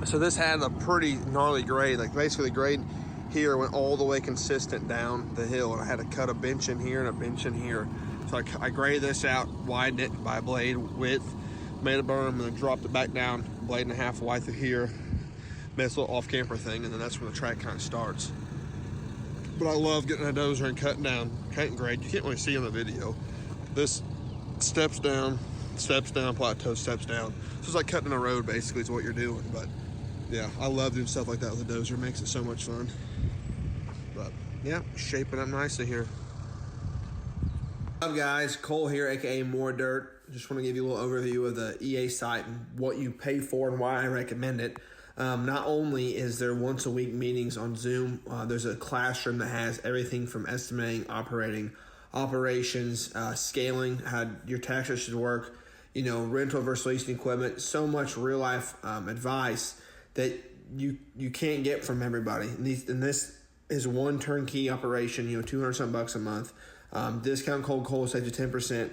So this had a pretty gnarly grade. Like basically the grade here went all the way consistent down the hill, and I had to cut a bench in here and a bench in here. So I graded this out, widened it by blade width, made a berm, and then dropped it back down, blade and a half wide through here, made this little off-camper thing, and then that's where the track kind of starts. But I love getting a dozer and cutting grade. You can't really see on the video. This steps down, plateau, steps down. So it's like cutting a road basically is what you're doing. But yeah, I love doing stuff like that with a dozer. It makes it so much fun. But yeah, shaping up nicely here. What's up guys, Cole here, aka More Dirt. Just want to give you a little overview of the EA site and what you pay for and why I recommend it. Not only is there once a week meetings on Zoom, there's a classroom that has everything from estimating, operations, scaling, how your taxes should work, rental versus leasing equipment, so much real life advice that you can't get from everybody. And this is one turnkey operation, $200 something bucks a month. Discount code Cole saves you 10%.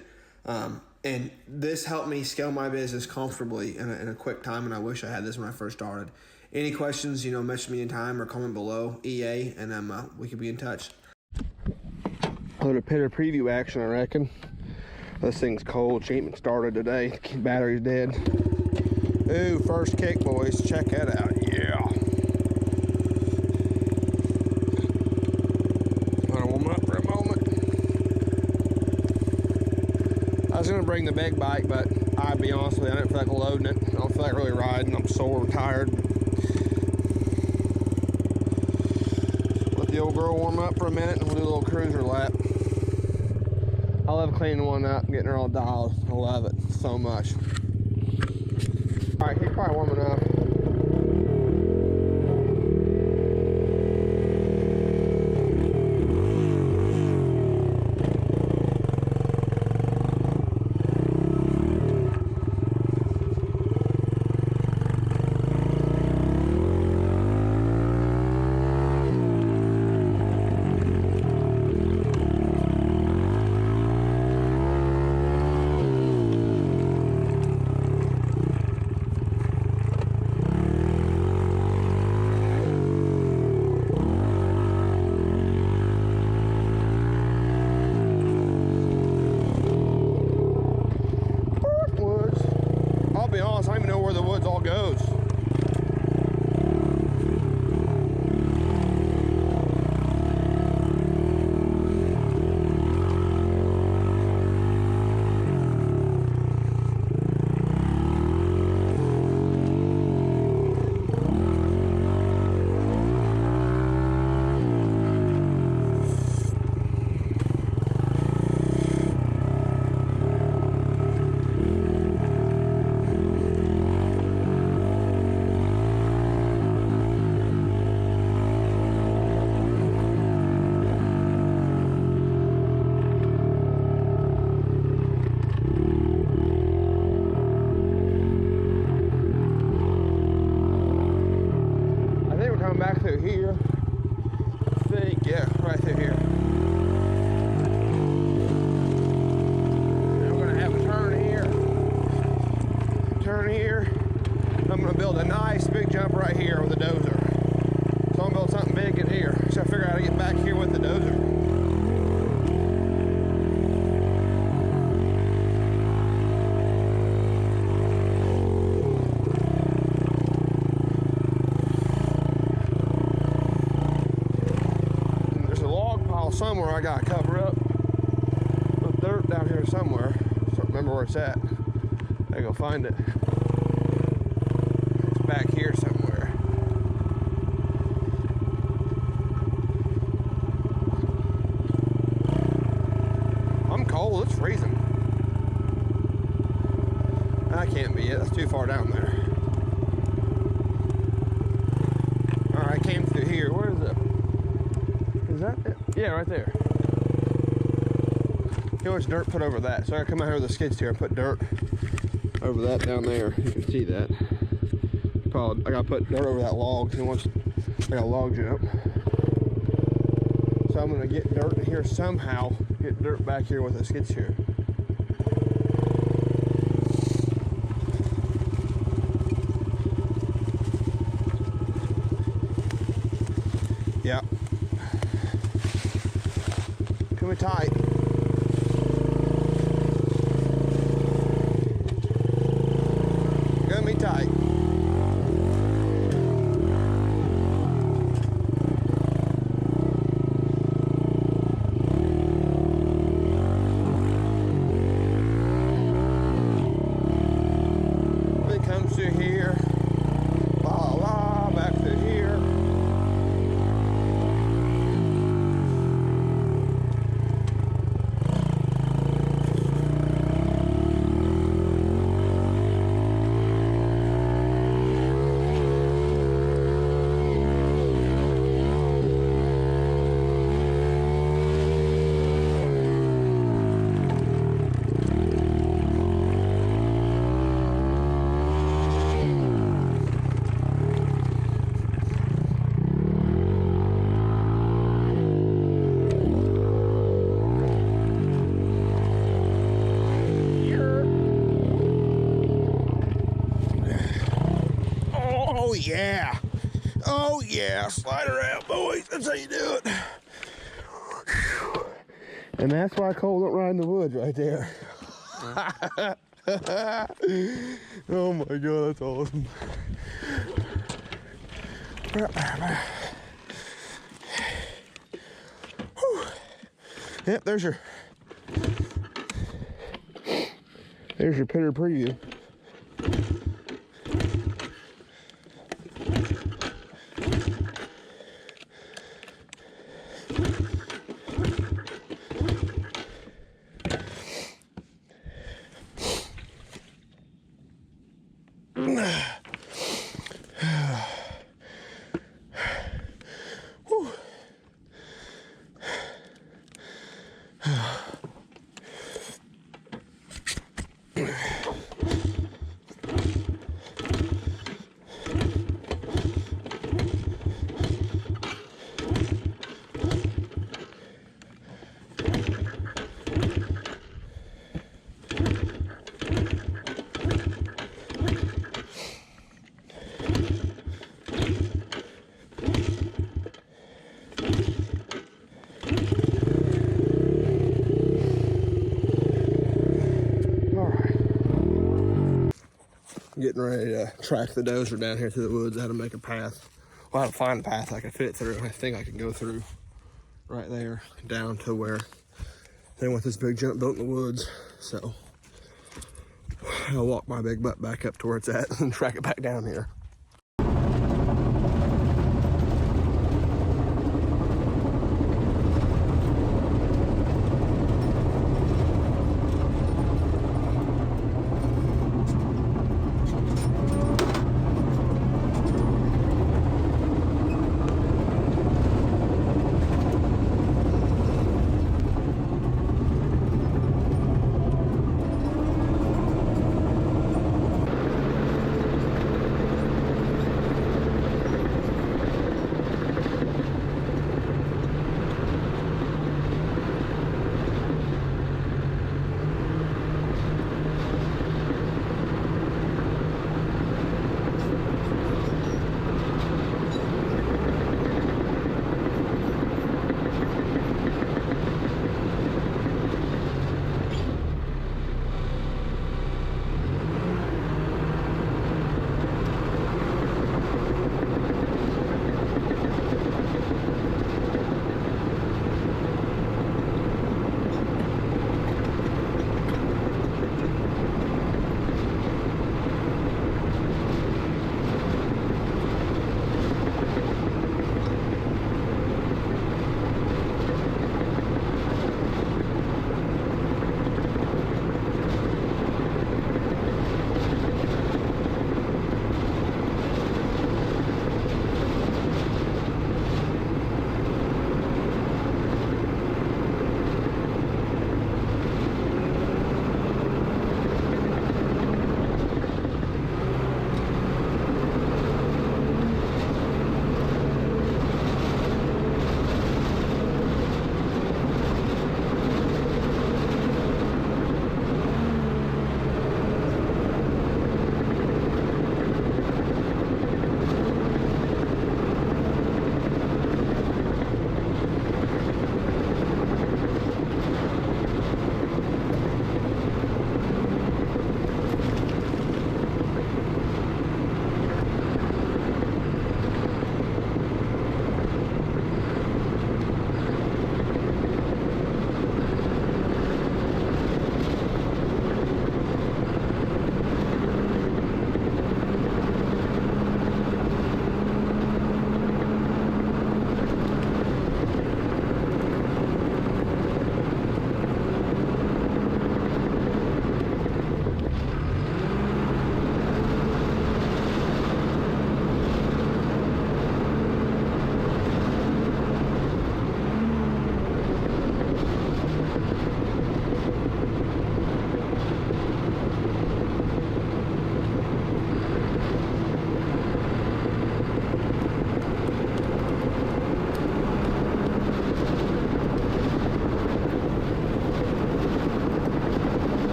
And this helped me scale my business comfortably in a quick time, and I wish I had this when I first started. Any questions, message me in time or comment below, EA, and we could be in touch. A little bit of preview action, I reckon. This thing's cold. She ain't been started today. Battery's dead. Ooh, first kick, boys. Check that out. Yeah. Gonna warm up for a moment. I was gonna bring the big bike, but I'll be honest with you, I didn't feel like loading it. I don't feel like really riding. I'm sore and tired. Let the old girl warm up for a minute and we'll do a little cruiser lap. I love cleaning one up, getting her all dialed. I love it so much. All right, he's probably warming up. I'm going to build a nice big jump right here with a dozer. So I'm going to build something big in here. So I figure out how to get back here with the dozer. And there's a log pile somewhere I got to cover up with dirt down here somewhere. So I don't remember where it's at. I go find it. Back here somewhere. I'm cold, it's freezing. That can't be it, that's too far down there. Alright, I came through here. Where is it? Is that it? Yeah, right there. How much dirt put over that? So I come out here with the skid steer and put dirt over that down there. You can see that. I gotta put dirt over that log. I got a log jump. So I'm gonna get dirt in here somehow, get dirt back here with a skid steer. Yep. Come in tight. Gonna be tight. It comes through here. La la, back through here. Oh yeah. Oh yeah. Slide her out, boys. That's how you do it. And that's why Cole don't ride in the woods right there. Oh my God, that's awesome. Yep, there's your pitter preview. Getting ready to track the dozer down here through the woods. How to make a path. Well, how to find a path I can fit through. I think I can go through right there down to where they want this big jump built in the woods. So I'll walk my big butt back up to where it's at and track it back down here.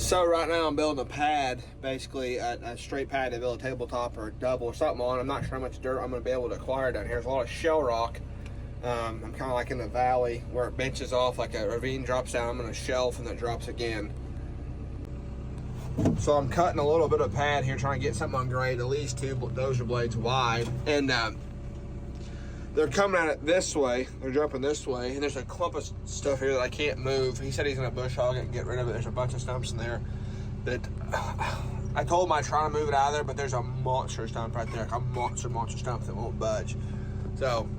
So right now I'm building a pad, basically a straight pad to build a tabletop or a double or something on. I'm not sure how much dirt I'm going to be able to acquire down here. There's a lot of shell rock. I'm kind of like in the valley where it benches off, like a ravine drops down. I'm in a shelf and then it drops again. So I'm cutting a little bit of pad here, trying to get something on grade, at least 2 dozer blades wide. And they're coming at it this way. They're jumping this way, and there's a clump of stuff here that I can't move. He said he's gonna bush hog it and get rid of it. There's a bunch of stumps in there that I told him I'd try to move it out of there, but there's a monster stump right there, like a monster stump that won't budge. So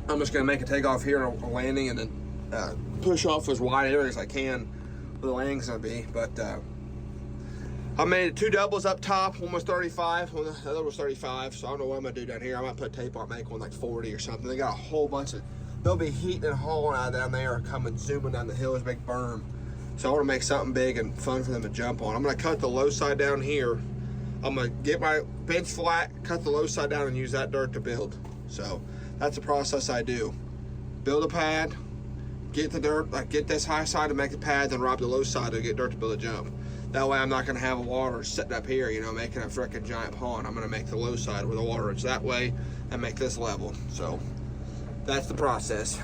I'm just gonna make a takeoff here and a landing, and then push off as wide area as I can where the landing's gonna be. But I made 2 doubles up top. One was 35, the other was 35. So I don't know what I'm gonna do down here. I might put tape on, make one like 40 or something. They got a whole bunch of, they'll be heating and hauling out down there, coming zooming down the hill. There's a big berm. So I want to make something big and fun for them to jump on. I'm gonna cut the low side down here. I'm gonna get my bench flat, cut the low side down, and use that dirt to build. So that's the process I do. Build a pad, get the dirt, like get this high side to make the pad, then rob the low side to get dirt to build a jump. That way I'm not gonna have water sitting up here, you know, making a frickin' giant pond. I'm gonna make the low side where the water is that way and make this level. So that's the process.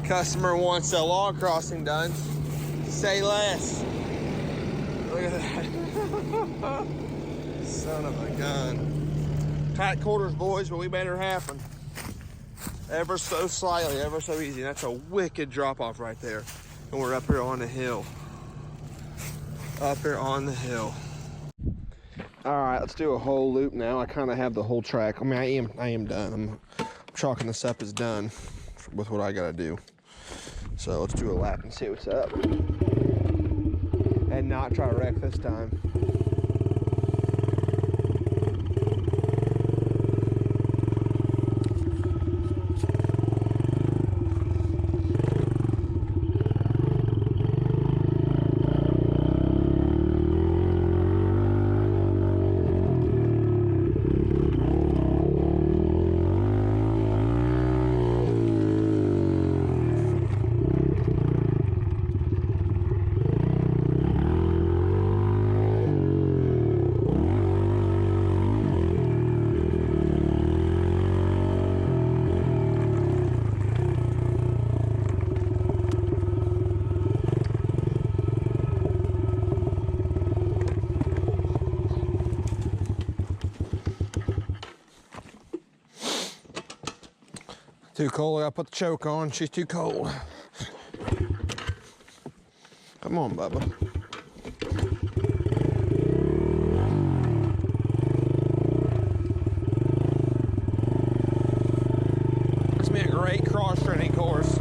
Customer wants a log crossing done. Say less. Look at that. Son of a gun. Tight quarters, boys, but we made her happen. Ever so slightly, ever so easy. That's a wicked drop off right there. And we're up here on the hill. Up here on the hill. All right, let's do a whole loop now. I kind of have the whole track. I mean, I am done. I'm chalking this up as done with what I gotta do. So let's do a lap and see what's up. And not try to wreck this time. Too cold, I gotta put the choke on. She's too cold. Come on, Bubba. It's been a great cross-training course.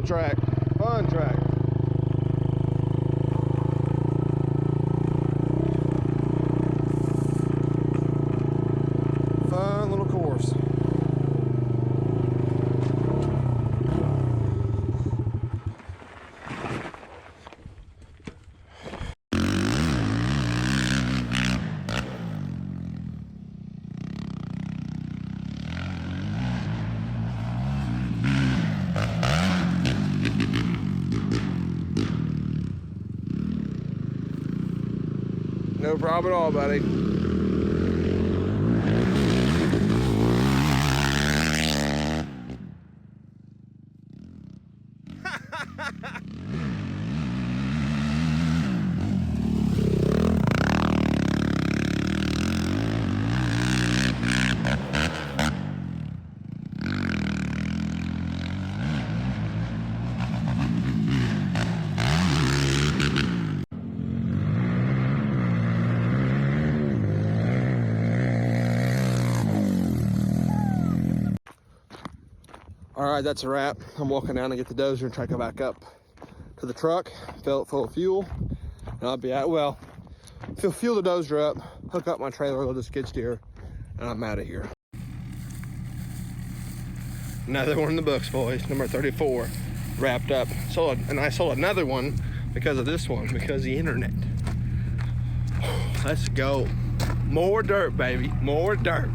little track. Fun track. Fun little course. No problem at all, buddy. All right, that's a wrap. I'm walking down to get the dozer and try to go back up to the truck, fill it full of fuel, and I'll be out. Well, fuel the dozer up, hook up my trailer, load the skid steer, and I'm out of here. Another one in the books, boys. Number 34, wrapped up. And I sold another one because of this one, because of the internet. Let's go. More dirt, baby. More dirt.